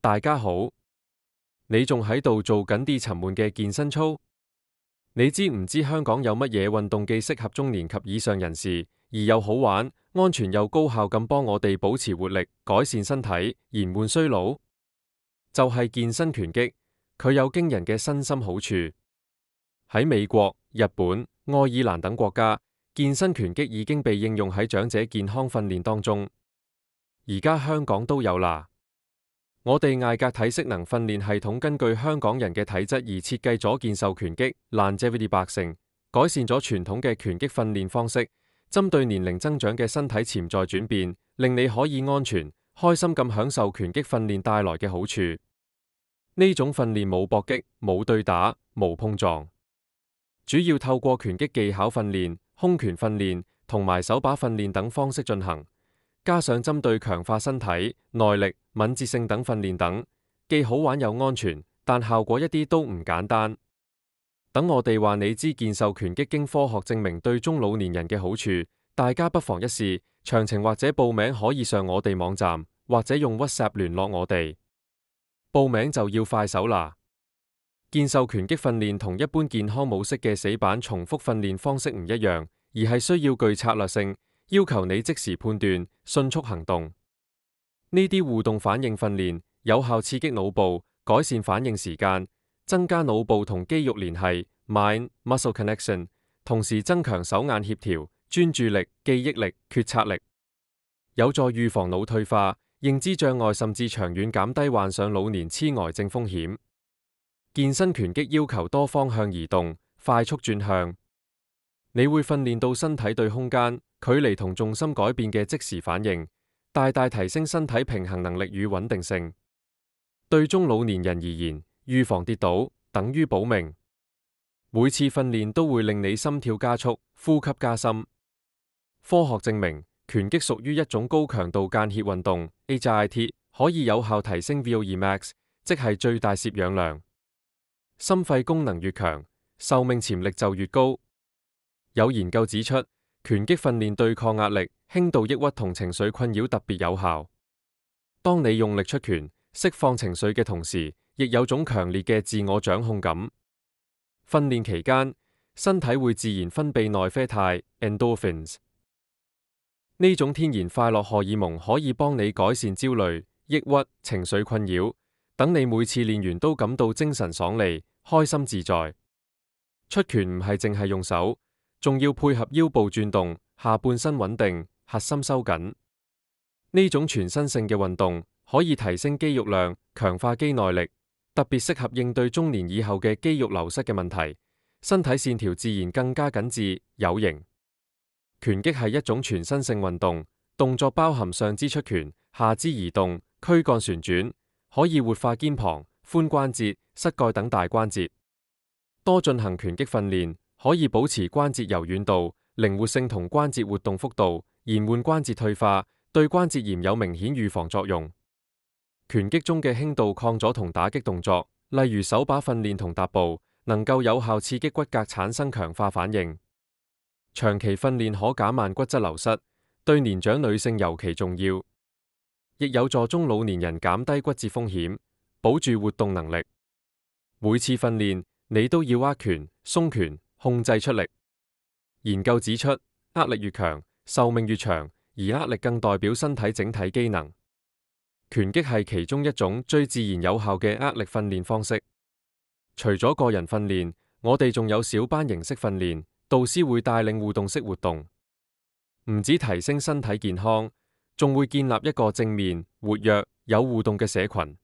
大家好，你仲喺度做緊啲沉悶嘅健身操？你知唔知香港有乜嘢運動既適合中年及以上人士，而又好玩、安全又高效咁幫我哋保持活力、改善身體、延緩衰老？就係健身拳擊，佢有驚人嘅身心好處。喺美國、日本、愛爾蘭等國家，健身拳擊已經被應用喺長者健康訓練當中。而家香港都有啦。我哋艾格體適能訓練系統根據香港人嘅體質而設計咗健瘦拳擊 Longevity Boxing，改善咗傳統嘅拳擊訓練方式，針對年齡增長嘅身體潛在轉變，令你可以安全、開心咁享受拳擊訓練帶來嘅好處。呢種訓練冇搏擊、冇對打、冇碰撞，主要透過拳擊技巧訓練、空拳訓練同埋手把訓練等方式進行。加上針對強化身體、耐力、敏捷性等訓練等，既好玩又安全，但效果一啲都唔簡單。等我哋話你知健瘦拳擊經科學證明對中老年人嘅好處，大家不妨一試。詳情或者報名可以上我哋網站，或者用 WhatsApp 聯絡我哋。報名就要快手啦！健瘦拳擊訓練同一般健康模式嘅死板重複訓練方式唔一樣，而係需要具策略性，要求你即時判斷、迅速行動。呢啲互動反應訓練有效刺激腦部，改善反應時間，增加腦部同肌肉聯繫 （mind-muscle connection）， 同時增強手眼協調、專注力、記憶力、決策力，有助預防腦退化、認知障礙，甚至長遠減低患上老年痴呆症風險。健身拳擊要求多方向移動、快速轉向，你會訓練到身體對空間、距離同重心改變嘅即時反應，大大提升身體平衡能力與穩定性。對中老年人而言，預防跌倒等於保命。每次訓練都會令你心跳加速、呼吸加深。科學證明，拳擊屬於一種高強度間歇運動 （HIIT），可以有效提升 VO2 max， 即係最大攝氧量。心肺功能越強，壽命潛力就越高。有研究指出，拳擊訓練對抗壓力、輕度抑鬱同情緒困擾特別有效。當你用力出拳，釋放情緒嘅同時，亦有種強烈嘅自我掌控感。訓練期間，身體會自然分泌內啡肽 endorphins， 呢種天然快樂荷爾蒙可以幫你改善焦慮、抑鬱、情緒困擾，等你每次練完都感到精神爽利、開心自在。出拳唔係淨係用手，仲要配合腰部轉動、下半身穩定、核心收緊。呢種全身性嘅運動可以提升肌肉量、強化肌耐力，特別適合應對中年以後嘅肌肉流失嘅問題，身體線條自然更加緊緻有型。拳擊係一種全身性運動，動作包含上肢出拳、下肢移動、軀幹旋轉，可以活化肩膀、髖關節、膝蓋等大關節。多進行拳擊訓練，可以保持關節柔軟度、靈活性同關節活動幅度，延緩關節退化，對關節炎有明顯預防作用。拳擊中嘅輕度抗阻同打擊動作，例如手把訓練同踏步，能夠有效刺激骨骼產生強化反應。長期訓練可減慢骨質流失，對年長女性尤其重要，亦有助中老年人減低骨折風險，保住活動能力。每次訓練你都要握拳、鬆拳，控制出力。研究指出，握力越強，壽命越長，而握力更代表身體整體機能。拳擊係其中一種最自然有效嘅握力訓練方式。除咗個人訓練，我哋仲有小班形式訓練，導師會帶領互動式活動，唔止提升身體健康，仲會建立一個正面、活躍、有互動嘅社群。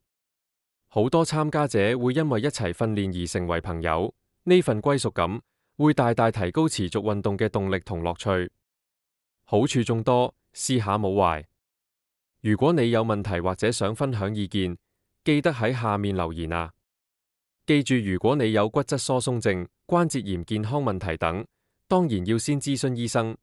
好多參加者會因為一齊訓練而成為朋友，呢份歸屬感會大大提高持續運動嘅動力同樂趣。好處眾多，試下冇壞。如果你有問題或者想分享意見，記得喺下面留言啊！記住，如果你有骨質疏鬆症、關節炎健康問題等，當然要先諮詢醫生。